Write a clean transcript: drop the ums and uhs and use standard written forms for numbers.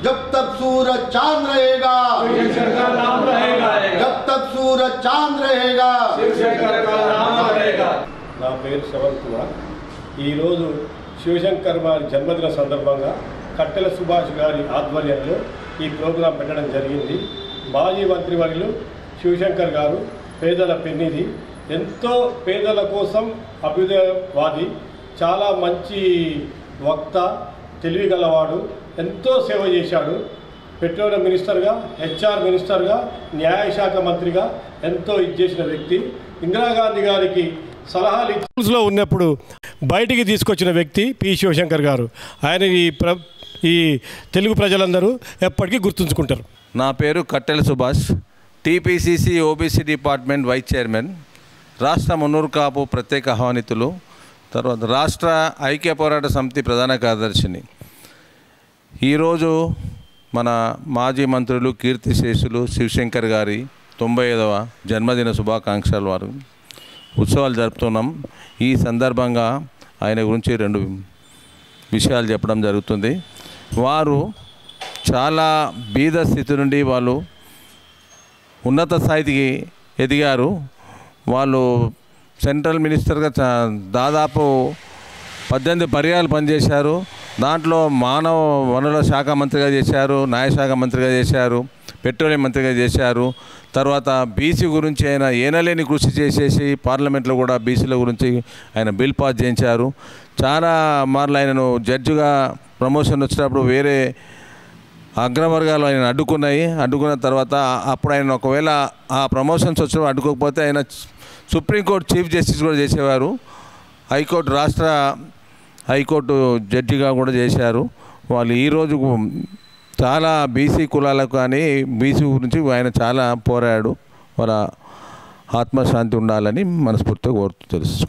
जब तक सूरज चांद रहेगा, जब तक सूरज चांद रहेगा। నా పేరు శ్రవణ్ కుమార్. ఈరోజు శివశంకర్ వారి జన్మదిన సందర్భంగా కట్టెల సుభాష్ గారి ఆధ్వర్యంలో ఈ ప్రోగ్రాం పెట్టడం జరిగింది. మాజీ మంత్రివర్యులు శివశంకర్ గారు పేదల పెన్నిధి, ఎంతో పేదల కోసం అభ్యుదయవాది, చాలా మంచి వక్త, తెలివిగలవాడు, ఎంతో సేవ చేశాడు. పెట్రోలియం మినిస్టర్గా, హెచ్ఆర్ మినిస్టర్గా, న్యాయశాఖ మంత్రిగా ఎంతో ఇచ్చేసిన వ్యక్తి. ఇందిరాగాంధీ గారికి సలహాలు ఇచ్చులో ఉన్నప్పుడు బయటికి తీసుకొచ్చిన వ్యక్తి పి శివశంకర్ గారు. ఆయన ఈ తెలుగు ప్రజలందరూ ఎప్పటికీ గుర్తుంచుకుంటారు. నా పేరు కట్టెల Subhash, TPCC OBC department wise chairman, రాష్ట్ర మున్నూరు కాపు ప్రత్యేక ఆహ్వానితులు, తర్వాత రాష్ట్ర ఐక్య పోరాట సమితి ప్రధాన కార్యదర్శిని. ఈరోజు మన మాజీ మంత్రులు కీర్తిశేషులు శివశంకర్ గారి 95వ జన్మదిన శుభాకాంక్షలు వారు ఉత్సవాలు జరుపుతున్నాం. ఈ సందర్భంగా ఆయన గురించి 2 విషయాలు చెప్పడం జరుగుతుంది. వారు చాలా బీద స్థితి నుండి వాళ్ళు ఉన్నత స్థాయికి ఎదిగారు. వాళ్ళు సెంట్రల్ మినిస్టర్గా దాదాపు 18 పర్యాలు పనిచేశారు. దాంట్లో మానవ వనరుల శాఖ మంత్రిగా చేశారు, న్యాయశాఖ మంత్రిగా చేశారు, పెట్రోలియం మంత్రిగా చేశారు. తర్వాత బీసీ గురించి ఆయన ఏనలేని కృషి చేసేసి పార్లమెంట్లో కూడా బీసీల గురించి ఆయన బిల్ పాస్ చేయించారు. చాలా మార్లు ఆయనను జడ్జిగా ప్రమోషన్ వచ్చినప్పుడు వేరే అగ్రవర్గాలు ఆయన అడ్డుకున్న తర్వాత అప్పుడు ఆయన ఒకవేళ ఆ ప్రమోషన్స్ వచ్చినప్పుడు అడ్డుకోకపోతే ఆయన సుప్రీంకోర్టు చీఫ్ జస్టిస్ కూడా చేసేవారు. హైకోర్టు రాష్ట్ర హైకోర్టు జడ్జిగా కూడా చేశారు. వాళ్ళు ఈరోజు చాలా బీసీ కులాలకు కానీ బీసీ గురించి ఆయన చాలా పోరాడు. వాళ్ళ ఆత్మశాంతి ఉండాలని మనస్ఫూర్తిగా కోరుతూ తెలుసు.